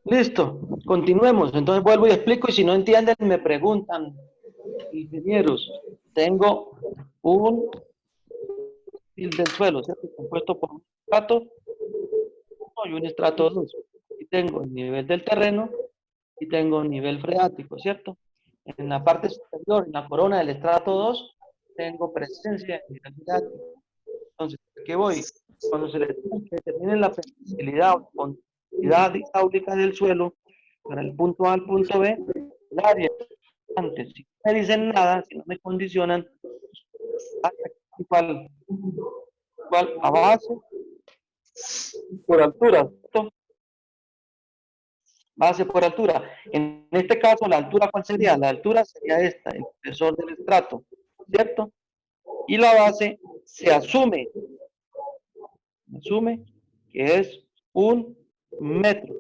Listo, continuemos. Entonces vuelvo y explico y si no entienden me preguntan, ingenieros. Tengo un perfil del suelo, ¿cierto? Compuesto por un estrato 1 y un estrato 2. Y tengo el nivel del terreno y tengo el nivel freático, ¿cierto? En la parte superior, en la corona del estrato 2, tengo presencia de nivel freático. Entonces, ¿qué voy? Cuando se le determine la permeabilidad o continuidad hidráulica del suelo, para el punto A al punto B, el área antes, si no me dicen nada, si no me condicionan, igual, igual a base por altura, ¿cierto? Base por altura. En este caso, la altura, ¿cuál sería? La altura sería esta, el espesor del estrato, ¿cierto? Y la base se asume que es 1 metro.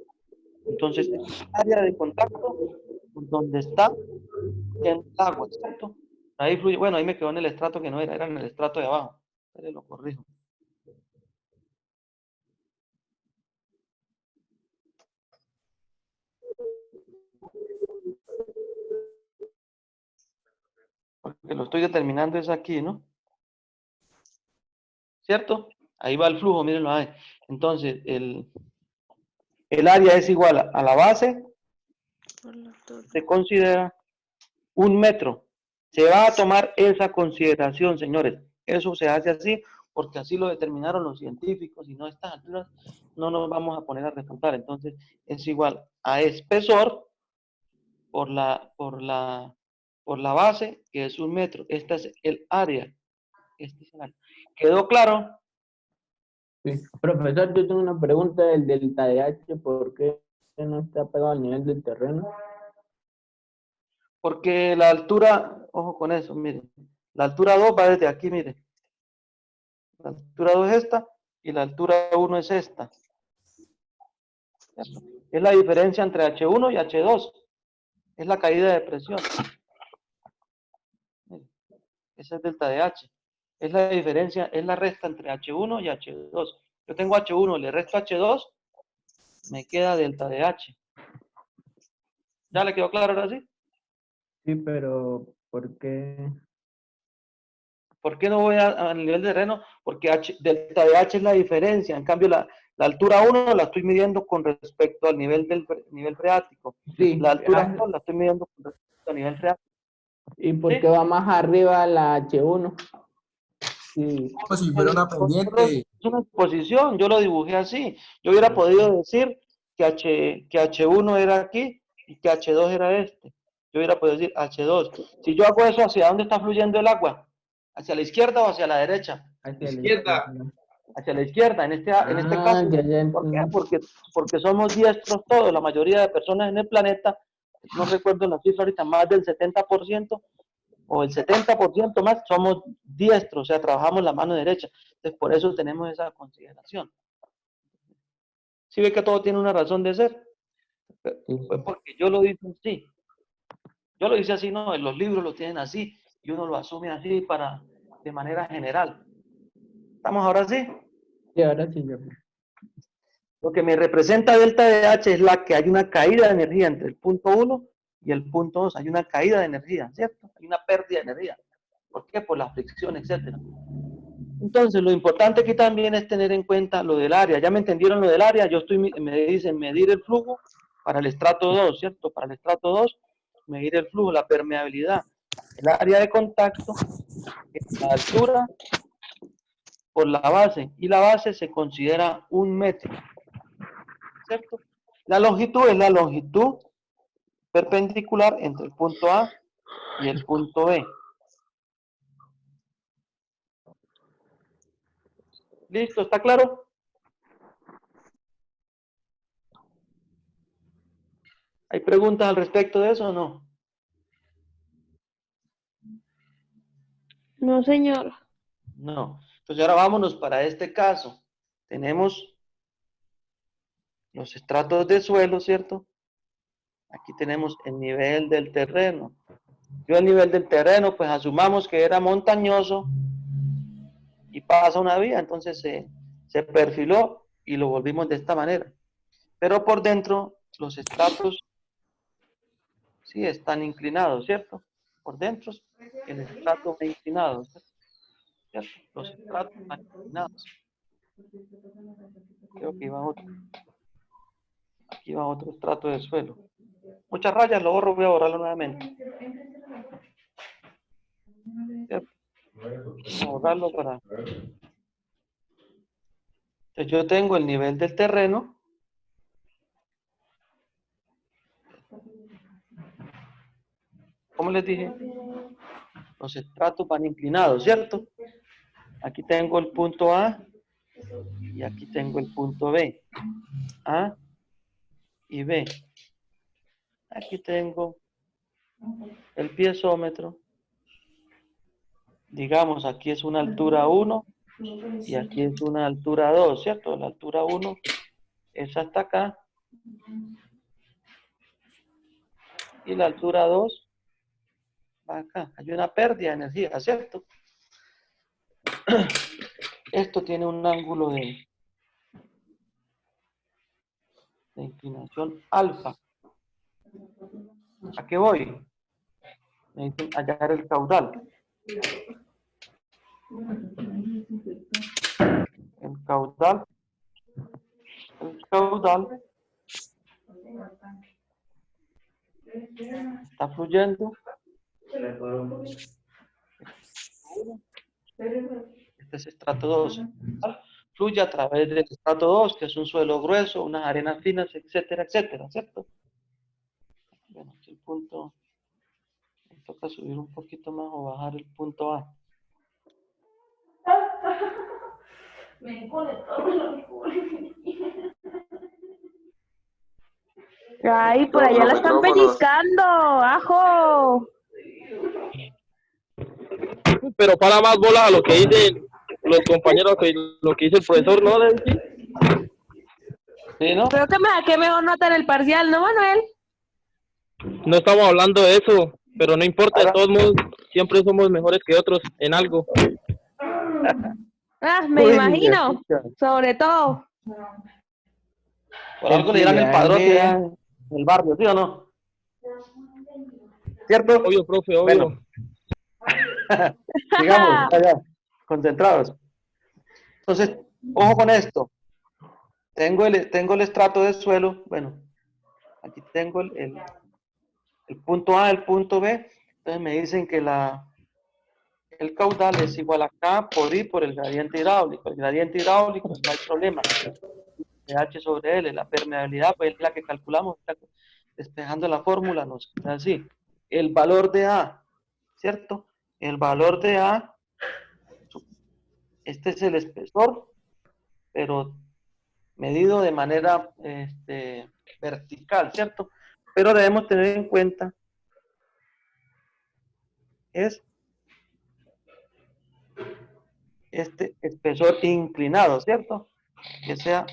Entonces, es el área de contacto donde está el agua, ¿cierto? Ahí fluye, bueno, ahí me quedó en el estrato que no era, era en el estrato de abajo. Pero lo corrijo. Porque lo estoy determinando es aquí, ¿no? ¿Cierto? Ahí va el flujo, mírenlo ahí. Entonces, el área es igual a la base, se considera 1 metro. Se va a tomar esa consideración, señores. Eso se hace así porque así lo determinaron los científicos y no a estas alturas no nos vamos a poner a refutar. Entonces, es igual a espesor por la base, que es 1 metro. Esta es el área. Este es el área. ¿Quedó claro? Sí. Profesor, yo tengo una pregunta del delta de H, ¿por qué no está pegado al nivel del terreno? Porque la altura, ojo con eso, miren. La altura 2 va desde aquí, miren. La altura 2 es esta y la altura 1 es esta. Es la diferencia entre H1 y H2. Es la caída de presión. Ese es delta de H. Es la diferencia, es la resta entre H1 y H2. Yo tengo H1, le resto H2, me queda delta de H. ¿Ya le quedó claro ahora sí? Sí, pero ¿por qué? ¿Por qué no voy al nivel de terreno? Porque delta de H es la diferencia. En cambio, la altura 1 la estoy midiendo con respecto al nivel del nivel freático. Sí, La altura 2 la estoy midiendo con respecto al nivel freático. ¿y por qué ¿Sí? va más arriba la H1? Sí. Como si fuera una pendiente. Es una exposición, yo lo dibujé así. Yo hubiera podido decir que H1 era aquí y que H2 era este. Yo hubiera podido decir H2. Si yo hago eso, ¿hacia dónde está fluyendo el agua? ¿Hacia la izquierda o hacia la derecha? Hacia la Izquierda. izquierda. Hacia la izquierda, en este Ah, caso. ya ¿Por qué? entendí. Porque somos diestros todos, la mayoría de personas en el planeta, no recuerdo la cifra ahorita, más del 70% o el 70% más somos diestros, o sea, trabajamos la mano derecha. Entonces, por eso tenemos esa consideración. ¿Sí ve que todo tiene una razón de ser? Sí. Pues porque yo lo hice así. Yo lo hice así, no, en los libros lo tienen así y uno lo asume así de manera general. ¿Estamos ahora sí? Sí, ahora sí, yo. Lo que me representa delta de H es la que hay una caída de energía entre el punto 1 y el punto 2. Hay una caída de energía, ¿cierto? Hay una pérdida de energía. ¿Por qué? Por la fricción, etcétera. Entonces, lo importante aquí también es tener en cuenta lo del área. ¿Ya me entendieron lo del área? Me dicen medir el flujo para el estrato 2, ¿cierto? Para el estrato 2, medir el flujo, la permeabilidad. El área de contacto, la altura por la base. Y la base se considera 1 metro, ¿cierto? La longitud es la longitud perpendicular entre el punto A y el punto B. ¿Listo? ¿Está claro? ¿Hay preguntas al respecto de eso o no? No, señor. No. Entonces ahora vámonos para este caso. Tenemos los estratos de suelo, ¿cierto? Aquí tenemos el nivel del terreno. Yo el nivel del terreno, pues asumamos que era montañoso y pasa una vía, entonces se perfiló y lo volvimos de esta manera. Pero por dentro, los estratos sí están inclinados, ¿cierto? Por dentro, el estrato va inclinado, ¿cierto? Los estratos están inclinados. Creo que iba otro. Aquí va otro estrato de suelo. Muchas rayas, lo borro, voy a borrarlo nuevamente. ¿Cierto? Vamos a borrarlo para... Entonces yo tengo el nivel del terreno. ¿Cómo les dije? Los estratos van inclinados, ¿cierto? Aquí tengo el punto A y aquí tengo el punto B. A y B. Aquí tengo el piezómetro. Digamos, aquí es una altura 1 y aquí es una altura 2, ¿cierto? La altura 1 es hasta acá y la altura 2 va acá. Hay una pérdida de energía, ¿cierto? Esto tiene un ángulo de inclinación alfa. ¿A qué voy? Necesito hallar el caudal. El caudal está fluyendo. Este es estrato 2. Fluye a través del estrato 2, que es un suelo grueso, unas arenas finas, etcétera, etcétera, ¿cierto? Bueno, aquí el punto, me toca subir un poquito más o bajar el punto A. Ay, por allá la están pellizcando, ajo. Pero para más bolas a lo que dicen los compañeros, que lo que dice el profesor, ¿no, Daisy? ¿Sí, no? Creo que me saqué mejor nota en el parcial, ¿no, Manuel? No estamos hablando de eso, pero no importa, de todos modos, siempre somos mejores que otros en algo. Ah, me Uy, imagino, escucha. sobre todo. Por algo le dirán el padrote en el barrio, ¿sí o no? ¿Cierto? Obvio, profe, obvio. Bueno. Digamos, ya, concentrados. Entonces, ojo con esto. Tengo el estrato de suelo. Bueno, aquí tengo el punto A, el punto B. Entonces me dicen que el caudal es igual a K por I por el gradiente hidráulico. El gradiente hidráulico no hay problema. H sobre L, la permeabilidad, pues es la que calculamos, despejando la fórmula, nos da así. El valor de A, ¿cierto? El valor de A, este es el espesor, pero medido de manera vertical, ¿cierto? Pero debemos tener en cuenta es este espesor inclinado, ¿cierto? Que sea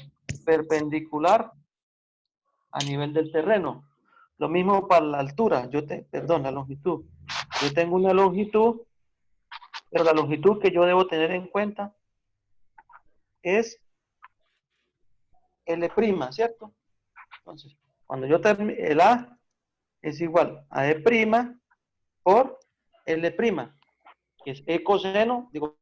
perpendicular a nivel del terreno. Lo mismo para la altura, la longitud. Yo tengo una longitud, pero la longitud que yo debo tener en cuenta es L', ¿cierto? Entonces, cuando yo termine, el A es igual a E' por L', que es E coseno, digo,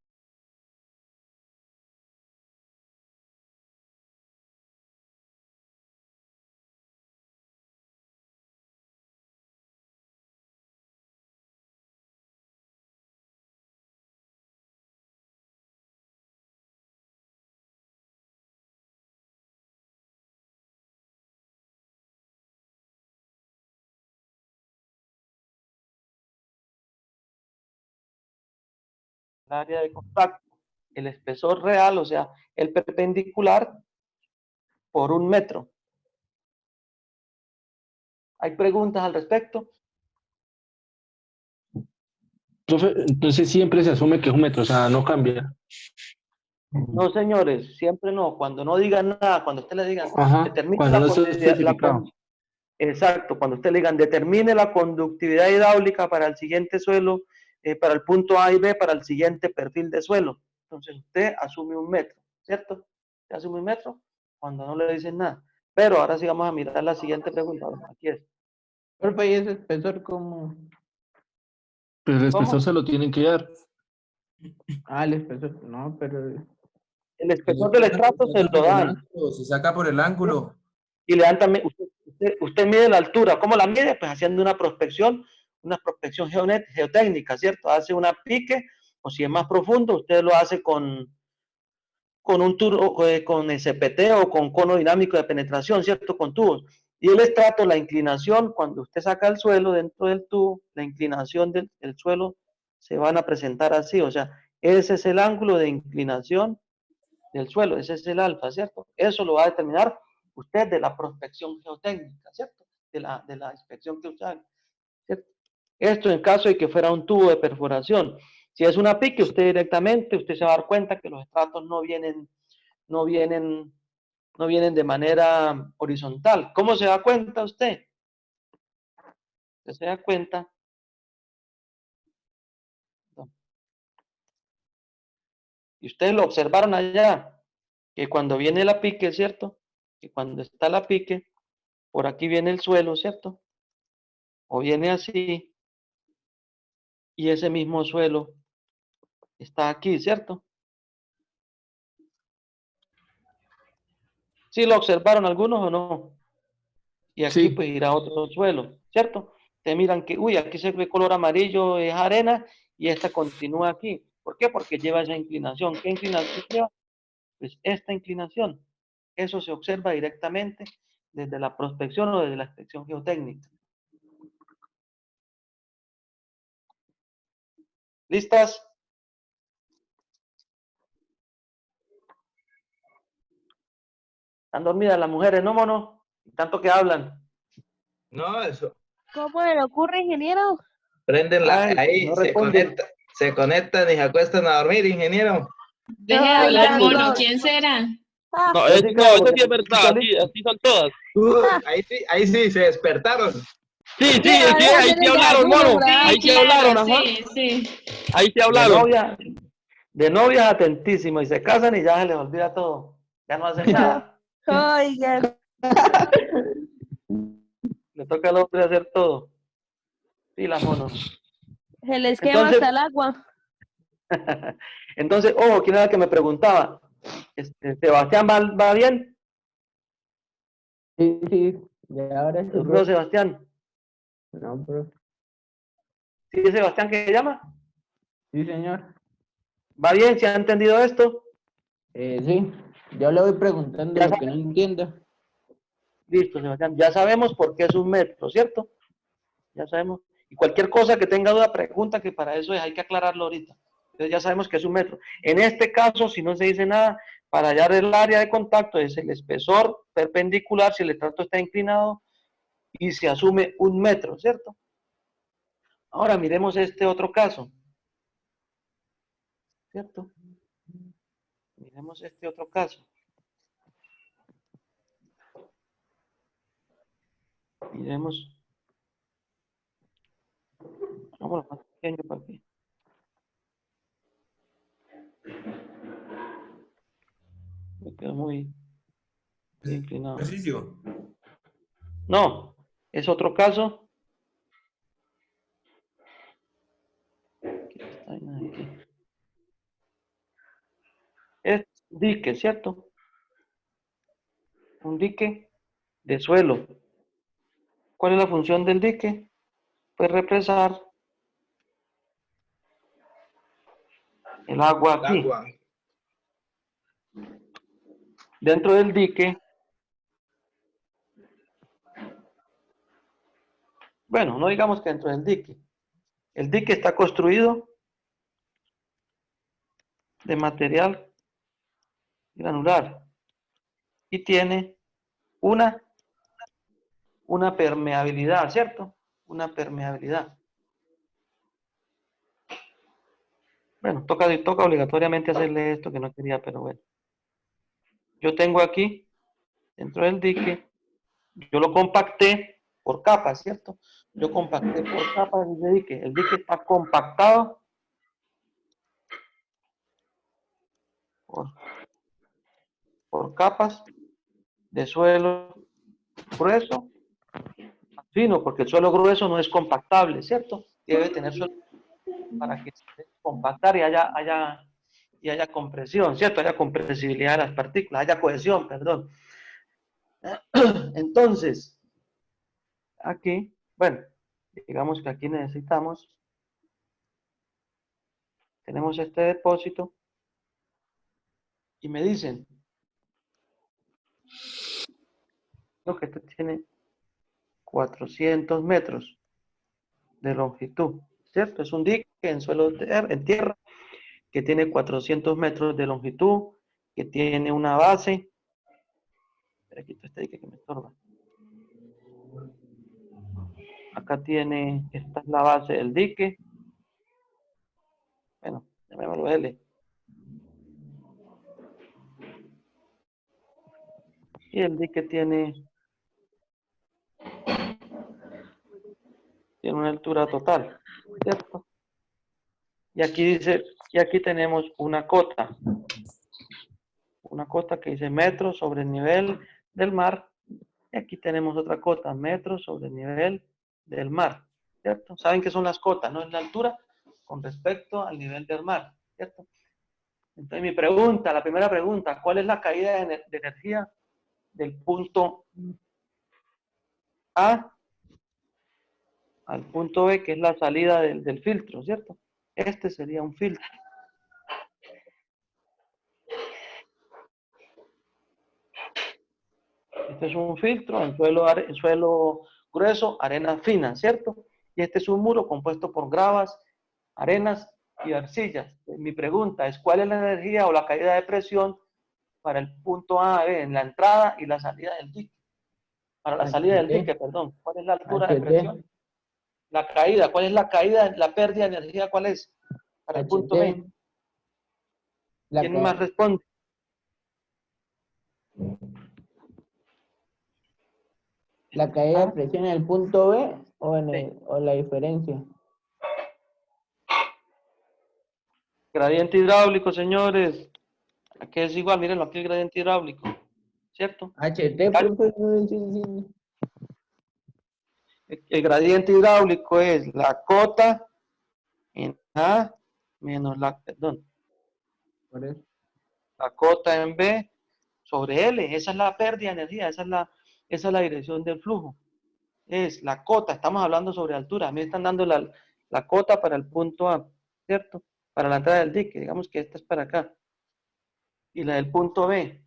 el área de contacto, el espesor real, o sea, el perpendicular por 1 metro. ¿Hay preguntas al respecto? Profe, entonces siempre se asume que es un metro, o sea, no cambia. No, señores, siempre no. Cuando no digan nada, cuando usted le digan, Ajá, determine cuando la no está conductividad, especificado. exacto, cuando usted le digan, determine la conductividad hidráulica para el siguiente suelo, para el punto A y B, para el siguiente perfil de suelo. Entonces usted asume 1 metro, ¿cierto? Usted asume 1 metro cuando no le dicen nada. Pero ahora sí vamos a mirar la siguiente pregunta. Bueno, aquí es. Profe, ¿y ese espesor cómo? Pero el ¿Cómo? espesor se lo tienen que dar. Ah, el espesor, no, pero... El espesor del estrato se lo dan. Se saca por el ángulo. Y le dan también, usted mide la altura. ¿Cómo la mide? Pues haciendo una prospección geotécnica, ¿cierto? Hace una pique, o si es más profundo, usted lo hace con un tubo, con SPT o con cono dinámico de penetración, ¿cierto? Con tubos. Y el estrato, la inclinación, cuando usted saca el suelo dentro del tubo, la inclinación del suelo se van a presentar así, o sea, ese es el ángulo de inclinación del suelo, ese es el alfa, ¿cierto? Eso lo va a determinar usted de la prospección geotécnica, ¿cierto? De la inspección que usted haga, ¿cierto? Esto en caso de que fuera un tubo de perforación. Si es una pique, usted se va a dar cuenta que los estratos no vienen de manera horizontal. ¿Cómo se da cuenta usted? Usted se da cuenta. Y ustedes lo observaron allá, que cuando viene la pique, ¿cierto? Que cuando está la pique, por aquí viene el suelo, ¿cierto? O viene así, y ese mismo suelo está aquí, ¿cierto? ¿Sí lo observaron algunos o no? Y aquí Sí. pues irá otro suelo, ¿cierto? Te miran que, uy, aquí se ve color amarillo, es arena, y esta continúa aquí. ¿Por qué? Porque lleva esa inclinación. ¿Qué inclinación lleva? Pues esta inclinación. Eso se observa directamente desde la prospección o desde la inspección geotécnica. ¿Listas? Están dormidas las mujeres, ¿no, mono? Tanto que hablan. No, eso. ¿Cómo le ocurre, ingeniero? Prenden Ay, ahí, no responden. se conectan y se acuestan a dormir, ingeniero. Deje de Ay, hablar, ay, mono. no. ¿Quién será? No, Jessica, no, eso porque sí es verdad, así son todas. Ahí sí, se despertaron. Sí, Sí, ahora ahí sí tienen hablaron, alguno mono. por ahí. Ahí Sí, sí hablaron, claro, ajá. sí, sí. Ahí sí de hablaron. novia, de novias atentísimo, y se casan y ya se les olvida todo. Ya no hacen nada. Oigan, Le toca al hombre hacer todo. Sí, la mono. se les quema Entonces, hasta el agua. entonces, ojo, ¿quién era el que me preguntaba? Sebastián, ¿va bien? Sí, sí, y ahora ¿Se sí, durmió profe. Sebastián? No, profe. ¿Sí es Sebastián que llama? Sí, señor. ¿Va bien? ¿Se ha entendido esto? Sí, yo le voy preguntando Ya lo que no sabemos. entiendo. Listo, Sebastián. Ya sabemos por qué es un metro, ¿cierto? Ya sabemos. Y cualquier cosa que tenga duda, pregunta, que para eso hay que aclararlo ahorita. Entonces ya sabemos que es un metro. En este caso, si no se dice nada, para hallar el área de contacto es el espesor perpendicular si el estrato está inclinado y se asume un metro, ¿cierto? Ahora miremos este otro caso, ¿cierto? Miremos este otro caso. Miremos. Vamos más pequeño para que. Me quedo muy inclinado. Ejercicio. No, es otro caso. Es dique, ¿cierto? Un dique de suelo. ¿Cuál es la función del dique? Pues represar el agua El aquí. agua. Dentro del dique, bueno, no digamos que dentro del dique. El dique está construido de material granular y tiene una permeabilidad, ¿cierto? Una permeabilidad. Bueno, toca obligatoriamente hacerle esto que no quería, pero bueno. Yo tengo aquí, dentro del dique, yo lo compacté por capas, ¿cierto? Yo compacté por capas ese dique. El dique está compactado por capas de suelo grueso a fino, porque el suelo grueso no es compactable, ¿cierto? Debe tener suelo para que se compactar y haya compresión, ¿cierto? Haya compresibilidad de las partículas, haya cohesión, perdón. Entonces, aquí, bueno, digamos que aquí tenemos este depósito y me dicen que este tiene 400 metros de longitud, ¿cierto? Es un dique en tierra que tiene 400 metros de longitud, que tiene una base. Aquí está este dique que me estorba. Acá esta es la base del dique. Bueno, llamémoslo L. Y el dique tiene una altura total, ¿cierto? Y aquí tenemos una cota que dice metros sobre el nivel del mar. Y aquí tenemos otra cota, metros sobre el nivel del mar, ¿cierto? ¿Saben qué son las cotas? No es la altura con respecto al nivel del mar, ¿cierto? Entonces la primera pregunta, ¿cuál es la caída de energía del punto A al punto B, que es la salida del filtro, ¿cierto? Este sería un filtro. Este es un filtro en suelo grueso, arena fina, ¿cierto? Y este es un muro compuesto por gravas, arenas y arcillas. Mi pregunta es, ¿cuál es la energía o la caída de presión para el punto A, B, en la entrada y la salida del dique? Para la salida del dique, perdón. ¿Cuál es la altura de presión? La caída, ¿cuál es la caída, la pérdida de energía, cuál es? Para el punto B. ¿Quién más responde? ¿La caída de presión en el punto B o la diferencia? Gradiente hidráulico, señores. Aquí es igual, mírenlo, aquí el gradiente hidráulico. ¿Cierto? HT, profe. El gradiente hidráulico es la cota en A menos la cota en B sobre L. Esa es la pérdida de energía, esa es la dirección del flujo. Es la cota, estamos hablando sobre altura. A mí me están dando la cota para el punto A, ¿cierto? Para la entrada del dique, digamos que esta es para acá. Y la del punto B.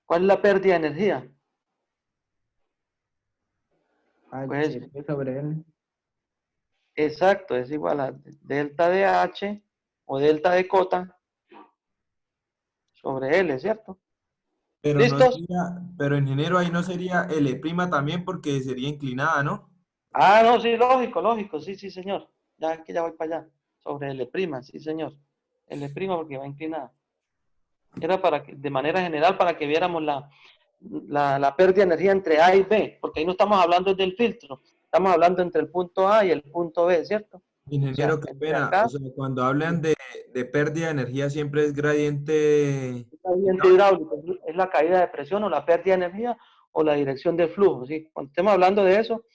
¿Cuál es la pérdida de energía? Pues, sobre L. exacto, es igual a delta de H o delta de cota sobre L, ¿cierto? Pero ¿Listos? pero ingeniero, ahí no sería L' también porque sería inclinada, ¿no? Ah, no, sí, lógico, sí, señor. Ya que ya voy para allá. Sobre L', sí, señor. L' porque va inclinada. Era de manera general, para que viéramos la pérdida de energía entre A y B, porque ahí no estamos hablando del filtro, estamos hablando entre el punto A y el punto B, ¿cierto? Ingeniero, O sea, qué entre pena. acá, O sea, cuando hablan de pérdida de energía siempre es gradiente. gradiente hidráulico, es la caída de presión o la pérdida de energía o la dirección de flujo, ¿sí? Cuando estemos hablando de eso,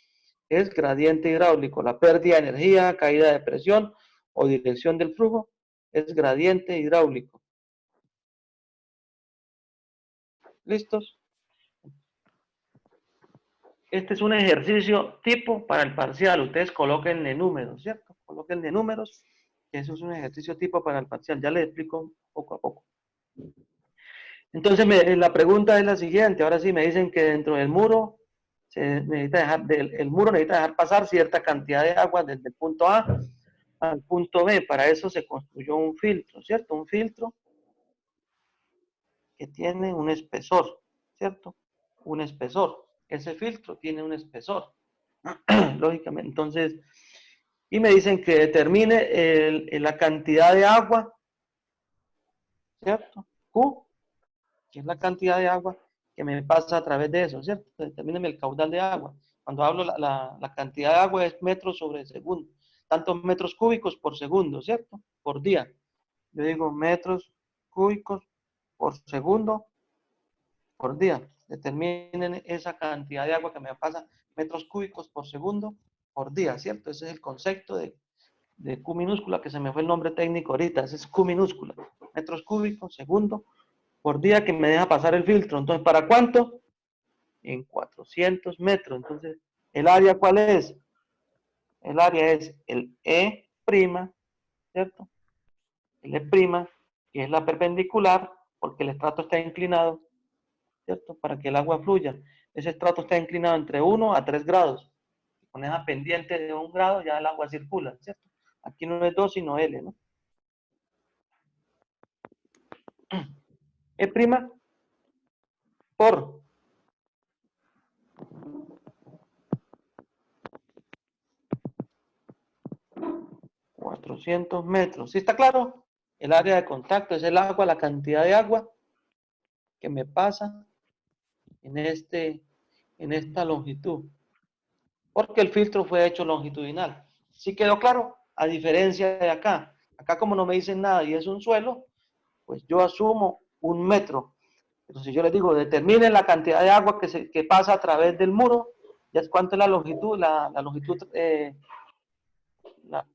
es gradiente hidráulico, la pérdida de energía, caída de presión o dirección del flujo, es gradiente hidráulico. ¿Listos? Este es un ejercicio tipo para el parcial. Ustedes colóquenle números, ¿cierto? Colóquenle números, que eso es un ejercicio tipo para el parcial. Ya les explico poco a poco. Entonces, la pregunta es la siguiente. Ahora sí me dicen que dentro del muro el muro necesita dejar pasar cierta cantidad de agua desde el punto A al punto B. Para eso se construyó un filtro, ¿cierto? Un filtro que tiene un espesor, ¿cierto? Un espesor. Ese filtro tiene un espesor, lógicamente. Entonces, y me dicen que determine la cantidad de agua, ¿cierto? Q, que es la cantidad de agua que me pasa a través de eso, ¿cierto? Determíneme el caudal de agua. Cuando hablo la cantidad de agua es metros sobre segundo, tantos metros cúbicos por segundo, ¿cierto? Por día. Yo digo metros cúbicos por segundo por día. Determinen esa cantidad de agua que me pasa, metros cúbicos por segundo por día, ¿cierto? Ese es el concepto de Q minúscula, que se me fue el nombre técnico ahorita, ese es Q minúscula, metros cúbicos segundo por día que me deja pasar el filtro. Entonces, ¿para cuánto? En 400 metros. Entonces, ¿el área cuál es? El área es el E', ¿cierto? El E', que es la perpendicular, porque el estrato está inclinado, ¿cierto? Para que el agua fluya. Ese estrato está inclinado entre 1 a 3 grados. Con esa pendiente de 1 grado ya el agua circula, ¿cierto? Aquí no es 2, sino L, ¿no? E' por 400 metros. ¿Sí está claro? El área de contacto es el agua, la cantidad de agua que me pasa en esta longitud. Porque el filtro fue hecho longitudinal. ¿Sí quedó claro? A diferencia de acá. Acá como no me dicen nada y es un suelo, pues yo asumo 1 metro. Entonces yo les digo, determinen la cantidad de agua que pasa a través del muro. ¿Ya es cuánto es la longitud? La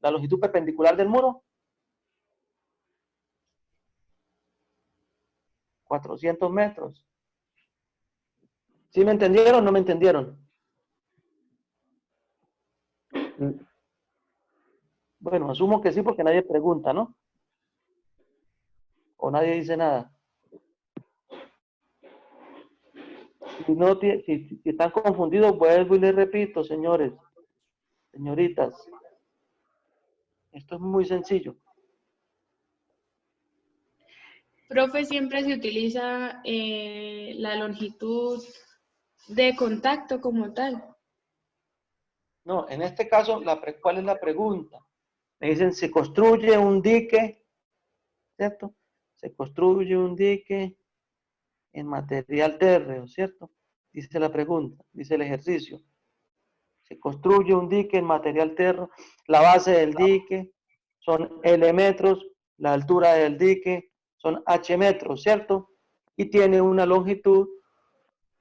longitud perpendicular del muro. 400 metros. ¿Sí me entendieron o no me entendieron? Bueno, asumo que sí porque nadie pregunta, ¿no? O nadie dice nada. Si están confundidos, vuelvo y les repito, señores, señoritas. Esto es muy sencillo. Profe, siempre se utiliza la longitud de contacto como tal. No, en este caso, ¿cuál es la pregunta? Me dicen, se construye un dique, ¿cierto? Se construye un dique en material térreo, ¿cierto? Dice la pregunta, dice el ejercicio. Se construye un dique en material térreo, la base del dique son L metros, la altura del dique son H metros, ¿cierto? Y tiene una longitud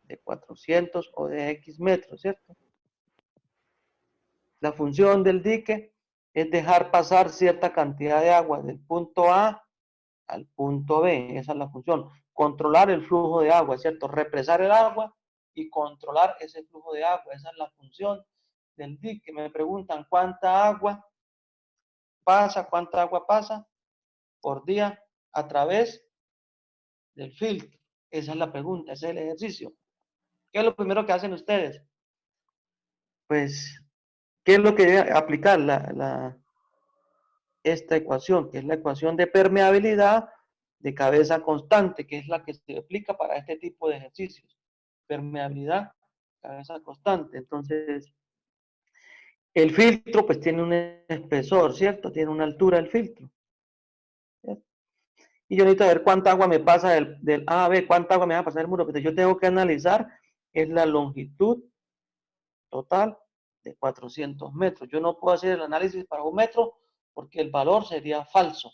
de 400 o de X metros, ¿cierto? La función del dique es dejar pasar cierta cantidad de agua del punto A al punto B, esa es la función. Controlar el flujo de agua, ¿cierto? Represar el agua y controlar ese flujo de agua, esa es la función del dique. Me preguntan cuánta agua pasa por día a través del filtro. Esa es la pregunta, ese es el ejercicio. ¿Qué es lo primero que hacen ustedes? Pues, ¿qué es lo que debe aplicar? Esta ecuación, que es la ecuación de permeabilidad de cabeza constante, que es la que se aplica para este tipo de ejercicios. Permeabilidad, cabeza constante. Entonces, el filtro pues tiene un espesor, ¿cierto? Tiene una altura el filtro. ¿Cierto? Y yo necesito ver cuánta agua me pasa del A a B, cuánta agua me va a pasar del muro. Entonces yo tengo que analizar es la longitud total de 400 metros. Yo no puedo hacer el análisis para 1 metro porque el valor sería falso.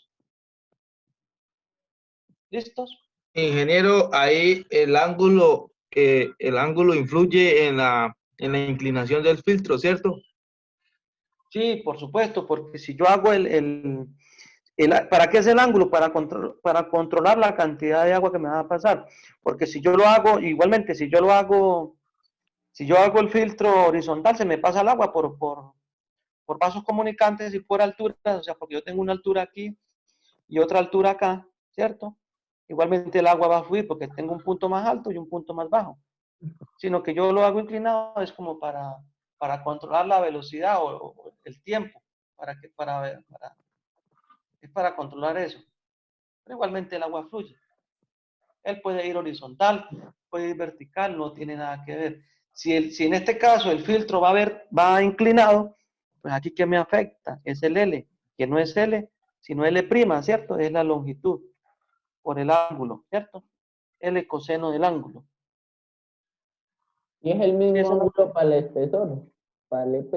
¿Listos? Ingeniero, ahí el ángulo influye en la inclinación del filtro, ¿cierto? Sí, por supuesto, porque si yo hago ¿para qué es el ángulo? Para controlar la cantidad de agua que me va a pasar. Porque si yo lo hago, igualmente, si yo hago el filtro horizontal, se me pasa el agua por vasos comunicantes y por altura, o sea, porque yo tengo una altura aquí y otra altura acá, ¿cierto? Igualmente el agua va a fluir porque tengo un punto más alto y un punto más bajo. Sino que yo lo hago inclinado es como para controlar la velocidad o el tiempo, es para controlar eso. Pero igualmente el agua fluye. Él puede ir horizontal, puede ir vertical, no tiene nada que ver. Si en este caso el filtro va inclinado, pues aquí ¿qué me afecta? Es el L, que no es L, sino L', ¿cierto? Es la longitud por el ángulo, ¿cierto? L coseno del ángulo. Y es el mismo ángulo para el espesor, para el E'.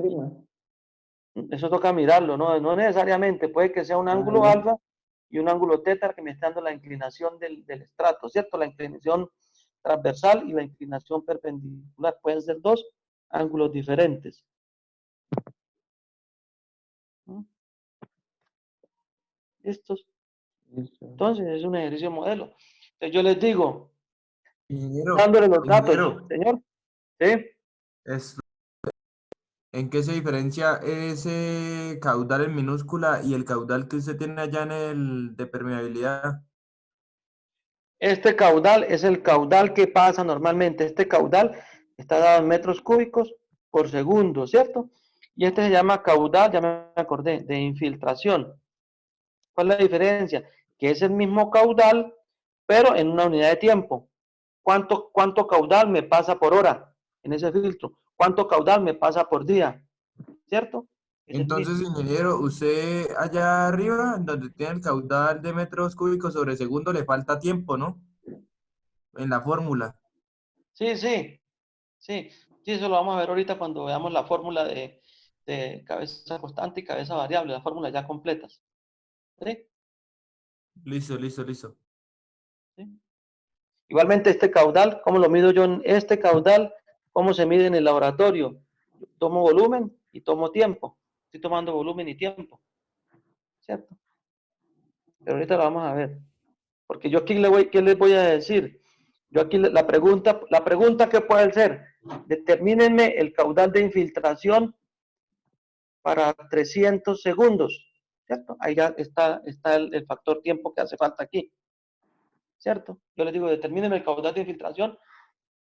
Eso toca mirarlo, no necesariamente, puede que sea un ángulo alfa y un ángulo teta que me está dando la inclinación del estrato, ¿cierto? La transversal y la inclinación perpendicular. Pueden ser dos ángulos diferentes. ¿Mm? ¿Listos? Listo. Entonces, es un ejercicio modelo. Entonces, yo les digo, Ingeniero, dándole los datos, ingeniero, señor. ¿Sí? esto, ¿en qué se diferencia ese caudal en minúscula y el caudal que usted tiene allá en el de permeabilidad? Este caudal es el caudal que pasa normalmente. Este caudal está dado en metros cúbicos por segundo, ¿cierto? Y este se llama caudal, ya me acordé, de infiltración. ¿Cuál es la diferencia? Que es el mismo caudal, pero en una unidad de tiempo. ¿Cuánto caudal me pasa por hora en ese filtro? ¿Cuánto caudal me pasa por día? ¿Cierto? Es el mismo. Entonces, ingeniero, usted allá arriba, donde tiene el caudal de metros cúbicos sobre segundo, le falta tiempo, ¿no? En la fórmula. Sí, sí, sí. Sí, eso lo vamos a ver ahorita cuando veamos la fórmula de cabeza constante y cabeza variable, las fórmulas ya completas. ¿Sí? Listo, listo, listo. ¿Sí? Igualmente este caudal, ¿cómo lo mido yo en este caudal? ¿Cómo se mide en el laboratorio? Tomo volumen y tomo tiempo. Estoy tomando volumen y tiempo, ¿cierto? Pero ahorita lo vamos a ver. Porque yo aquí ¿qué les voy a decir? Yo aquí la pregunta que puede ser, determínenme el caudal de infiltración para 300 segundos, ¿cierto? Ahí ya está el factor tiempo que hace falta aquí, ¿cierto? Yo les digo, determínenme el caudal de infiltración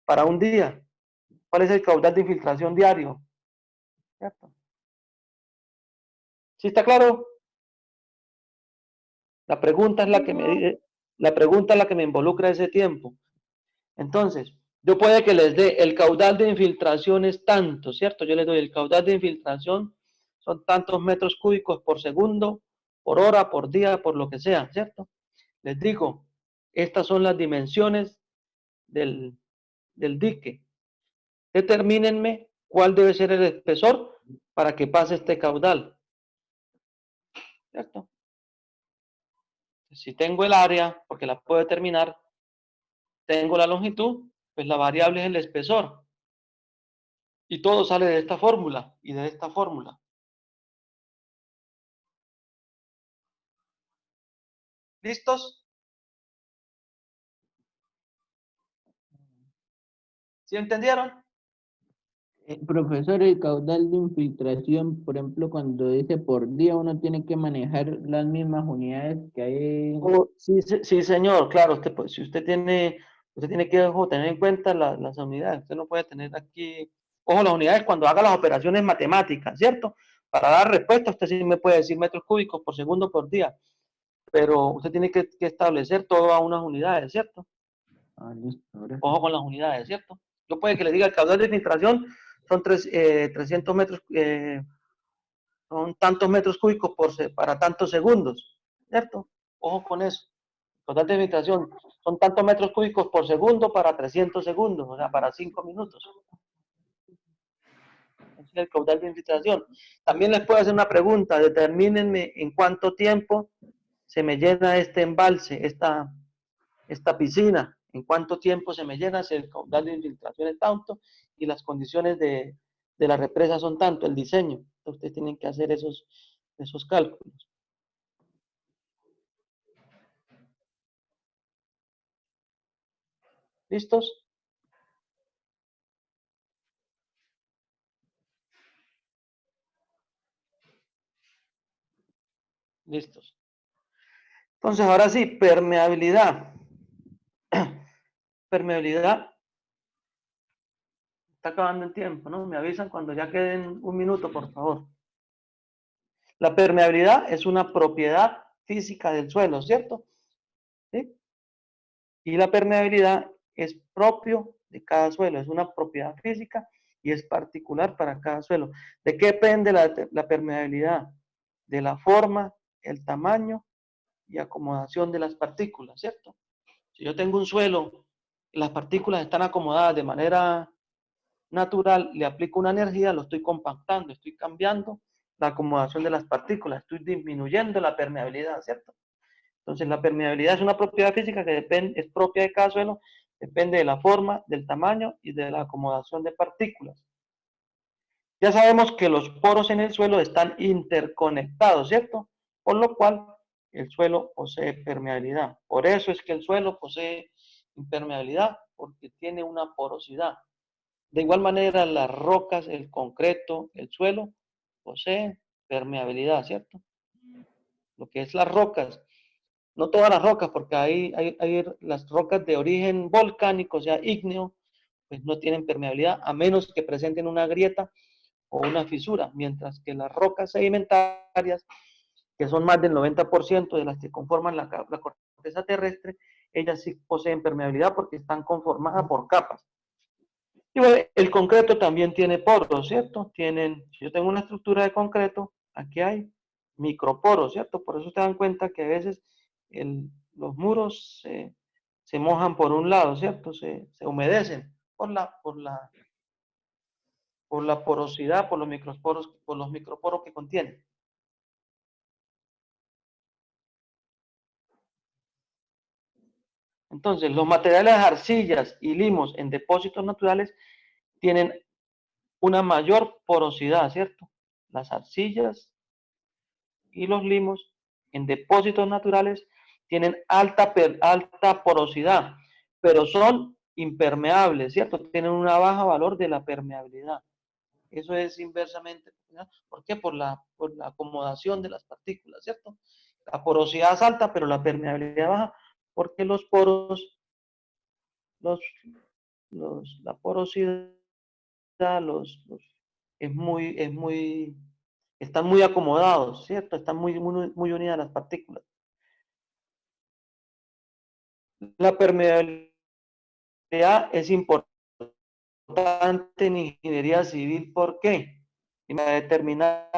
para un día. ¿Cuál es el caudal de infiltración diario? ¿Cierto? ¿Sí está claro? La pregunta es la que me involucra ese tiempo. Entonces, yo puede que les dé el caudal de infiltración es tanto, ¿cierto? Yo les doy el caudal de infiltración, son tantos metros cúbicos por segundo, por hora, por día, por lo que sea, ¿cierto? Les digo, estas son las dimensiones del dique. Determínenme cuál debe ser el espesor para que pase este caudal, ¿cierto? Si tengo el área, porque la puedo determinar, tengo la longitud, pues la variable es el espesor. Y todo sale de esta fórmula y de esta fórmula. ¿Listos? ¿Sí entendieron? Profesor, el caudal de infiltración, por ejemplo, cuando dice por día, uno tiene que manejar las mismas unidades que hay. Oh, sí, sí, señor, claro, si usted tiene que tener en cuenta las unidades. Usted no puede tener aquí, ojo, las unidades cuando haga las operaciones matemáticas, ¿cierto? Para dar respuesta, usted sí me puede decir metros cúbicos por segundo por día, pero usted tiene que establecer todo a unas unidades, ¿cierto? Ah, listo, ahora sí. Ojo con las unidades, ¿cierto? Yo puede que le diga el caudal de filtración son 300 metros, son tantos metros cúbicos para tantos segundos, ¿cierto? Ojo con eso. Caudal de filtración son tantos metros cúbicos por segundo para 300 segundos, o sea, para 5 minutos. Ese es el caudal de infiltración. También les puedo hacer una pregunta, determínenme en cuánto tiempo se me llena este embalse, esta piscina, en cuánto tiempo se me llena, si el caudal de infiltración es tanto y las condiciones de la represa son tanto, el diseño. Entonces, ustedes tienen que hacer esos cálculos. ¿Listos? Listos. Entonces, ahora sí, permeabilidad. Permeabilidad. Está acabando el tiempo, ¿no? Me avisan cuando ya queden un minuto, por favor. La permeabilidad es una propiedad física del suelo, ¿cierto? ¿Sí? Y la permeabilidad es propio de cada suelo, es una propiedad física y es particular para cada suelo. ¿De qué depende la permeabilidad? De la forma, el tamaño y acomodación de las partículas, ¿cierto? Si yo tengo un suelo, las partículas están acomodadas de manera natural, le aplico una energía, lo estoy compactando, estoy cambiando la acomodación de las partículas, estoy disminuyendo la permeabilidad, ¿cierto? Entonces la permeabilidad es una propiedad física que es propia de cada suelo, Depende de la forma, del tamaño y de la acomodación de partículas. Ya sabemos que los poros en el suelo están interconectados, ¿cierto? Por lo cual el suelo posee permeabilidad. Por eso es que el suelo posee impermeabilidad, porque tiene una porosidad. De igual manera, las rocas, el concreto, el suelo, poseen permeabilidad, ¿cierto? Lo que es las rocas, no todas las rocas, porque hay las rocas de origen volcánico, o sea, ígneo, pues no tienen permeabilidad, a menos que presenten una grieta o una fisura, mientras que las rocas sedimentarias, que son más del 90% de las que conforman la corteza terrestre, ellas sí poseen permeabilidad porque están conformadas por capas. Y bueno, el concreto también tiene poros, ¿cierto? Si yo tengo una estructura de concreto, aquí hay microporos, ¿cierto? Por eso te dan cuenta que a veces los muros se mojan por un lado, ¿cierto? Se humedecen por la porosidad, por los microporos que contienen. Entonces, los materiales arcillas y limos en depósitos naturales tienen una mayor porosidad, ¿cierto? Las arcillas y los limos en depósitos naturales tienen alta porosidad, pero son impermeables, ¿cierto? Tienen un bajo valor de la permeabilidad. Eso es inversamente, ¿no? ¿Por qué? Por la acomodación de las partículas, ¿cierto? La porosidad es alta, pero la permeabilidad baja, porque los poros, la porosidad, están muy acomodados, ¿cierto? Están muy unidas las partículas. La permeabilidad es importante en ingeniería civil, ¿por qué? Para determinar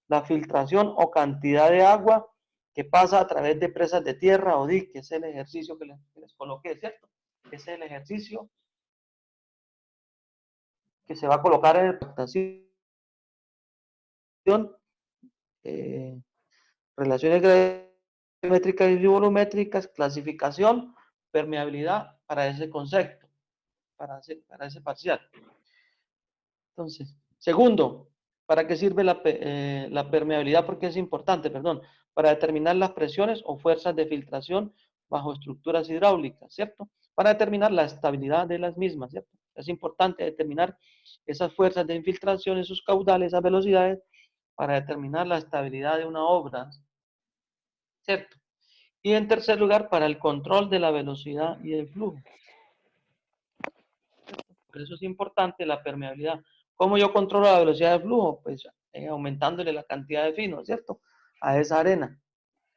la filtración o cantidad de agua que pasa a través de presas de tierra o diques. Es el ejercicio que les coloqué, ¿cierto? Es el ejercicio que se va a colocar en la captación, relaciones gravimétricas y volumétricas, clasificación, permeabilidad para ese concepto, para ese parcial. Entonces, segundo, ¿para qué sirve la permeabilidad? Porque es importante, perdón, para determinar las presiones o fuerzas de filtración bajo estructuras hidráulicas, ¿cierto? Para determinar la estabilidad de las mismas, ¿cierto? Es importante determinar esas fuerzas de infiltración, esos caudales, esas velocidades, para determinar la estabilidad de una obra, ¿cierto? Y en tercer lugar, para el control de la velocidad y el flujo. Por eso es importante la permeabilidad. ¿Cómo yo controlo la velocidad del flujo? Pues aumentándole la cantidad de fino, ¿cierto? A esa arena.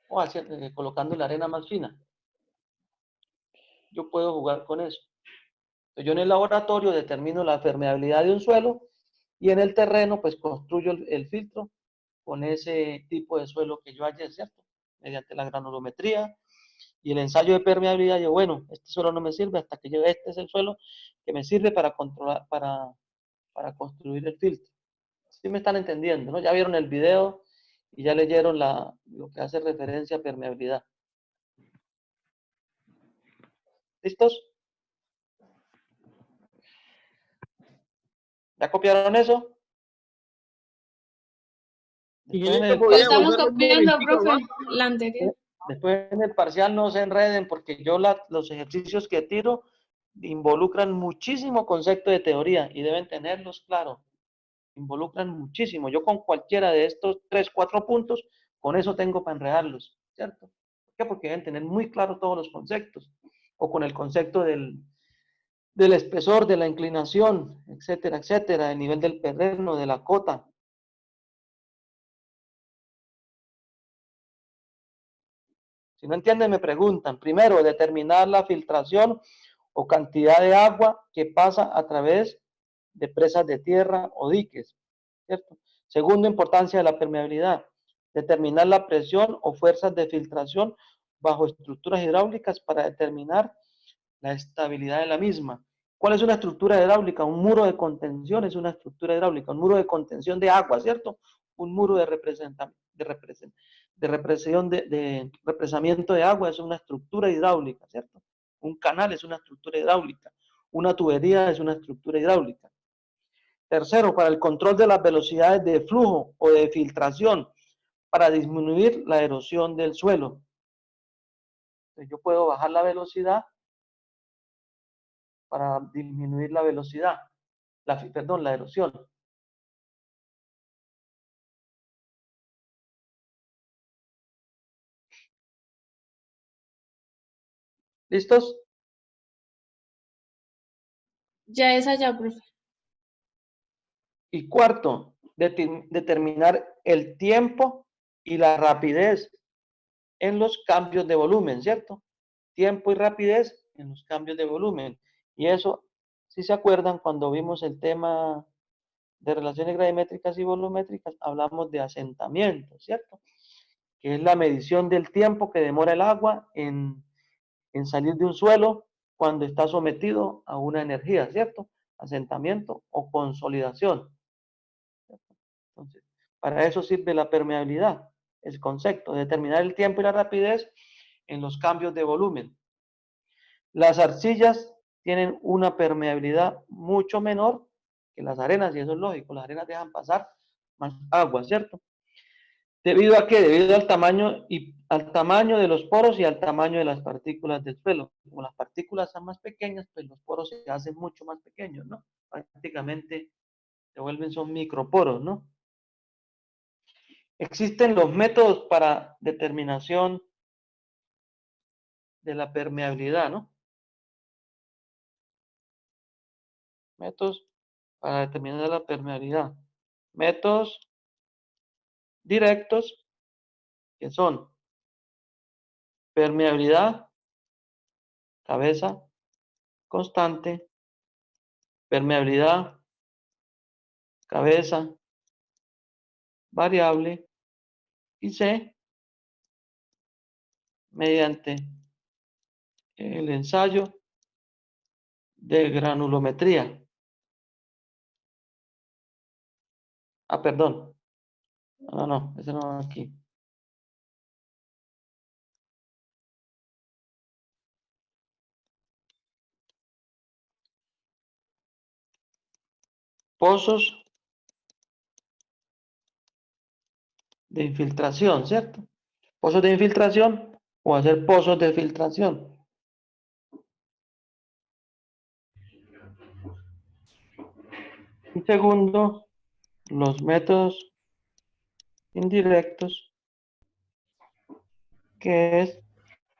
O colocando la arena más fina. Yo puedo jugar con eso. Entonces, yo en el laboratorio determino la permeabilidad de un suelo y en el terreno pues construyo el filtro con ese tipo de suelo que yo hallé, ¿cierto? Mediante la granulometría y el ensayo de permeabilidad. Yo, bueno, este suelo no me sirve hasta que llegue, este es el suelo que me sirve para controlar, para construir el filtro. ¿Sí me están entendiendo, no? Ya vieron el video y ya leyeron lo que hace referencia a permeabilidad. ¿Listos? ¿Ya copiaron eso? Estamos copiando, profe, la anterior. Después en el parcial no se enreden porque yo los ejercicios que tiro involucran muchísimo concepto de teoría y deben tenerlos claro. Involucran muchísimo. Yo con cualquiera de estos 3, 4 puntos, con eso tengo para enredarlos, ¿cierto? ¿Por qué? Porque deben tener muy claro todos los conceptos. O con el concepto del espesor, de la inclinación, etcétera, etcétera, el nivel del terreno, de la cota. Si no entienden, me preguntan. Primero, determinar la filtración o cantidad de agua que pasa a través de presas de tierra o diques, ¿cierto? Segundo, importancia de la permeabilidad. Determinar la presión o fuerzas de filtración bajo estructuras hidráulicas para determinar la estabilidad de la misma. ¿Cuál es una estructura hidráulica? Un muro de contención es una estructura hidráulica, un muro de contención de agua, ¿cierto? Un muro de de represión de represamiento de agua es una estructura hidráulica, ¿cierto? Un canal es una estructura hidráulica. Una tubería es una estructura hidráulica. Tercero, para el control de las velocidades de flujo o de filtración, para disminuir la erosión del suelo. Entonces, yo puedo bajar la velocidad para disminuir la velocidad, la erosión. ¿Listos? Ya es allá, profe. Y cuarto, determinar el tiempo y la rapidez en los cambios de volumen, ¿cierto? Tiempo y rapidez en los cambios de volumen. Y eso, si se acuerdan, cuando vimos el tema de relaciones gravimétricas y volumétricas, hablamos de asentamiento, ¿cierto? Que es la medición del tiempo que demora el agua en salir de un suelo cuando está sometido a una energía, ¿cierto? Asentamiento o consolidación. Entonces, para eso sirve la permeabilidad, el concepto, determinar el tiempo y la rapidez en los cambios de volumen. Las arcillas tienen una permeabilidad mucho menor que las arenas, y eso es lógico, las arenas dejan pasar más agua, ¿cierto? ¿Debido a qué? Debido al tamaño de los poros y al tamaño de las partículas del suelo. Como las partículas son más pequeñas, pues los poros se hacen mucho más pequeños, ¿no? Prácticamente son microporos, ¿no? Existen los métodos para determinación de la permeabilidad, ¿no? Métodos para determinar la permeabilidad. Métodos directos, que son permeabilidad, cabeza, constante, permeabilidad, cabeza, variable, y C, mediante el ensayo de granulometría. Ah, perdón. No, ese no va aquí. Pozos de infiltración, ¿cierto? Pozos de infiltración o hacer pozos de filtración. Y segundo, los métodos indirectos, que es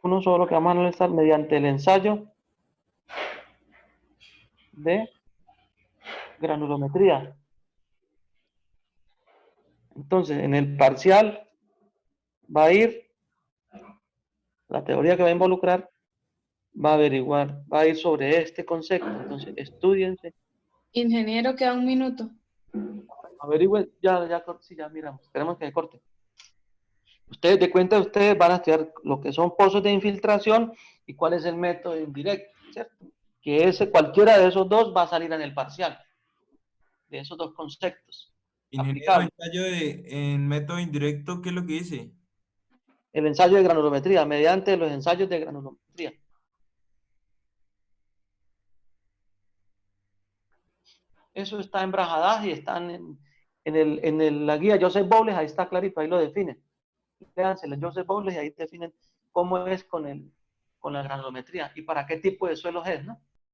uno solo que vamos a analizar mediante el ensayo de granulometría. Entonces, en el parcial va a ir, la teoría que va a involucrar, va a averiguar, va a ir sobre este concepto. Entonces, estudiense. Ingeniero, queda un minuto. Averigüen, sí, ya miramos, esperemos que corte. Ustedes, de cuenta, ustedes van a estudiar lo que son pozos de infiltración y cuál es el método indirecto, ¿cierto? Que cualquiera de esos dos va a salir en el parcial, de esos dos conceptos. Ingeniero, en método indirecto, ¿qué es lo que dice? El ensayo de granulometría, mediante los ensayos de granulometría. Eso está en Brajadaje y están en la guía Joseph Bowles, ahí está clarito, ahí lo define. Léanselo, Joseph Bowles, y ahí definen cómo es con la granulometría y para qué tipo de suelos es, ¿no?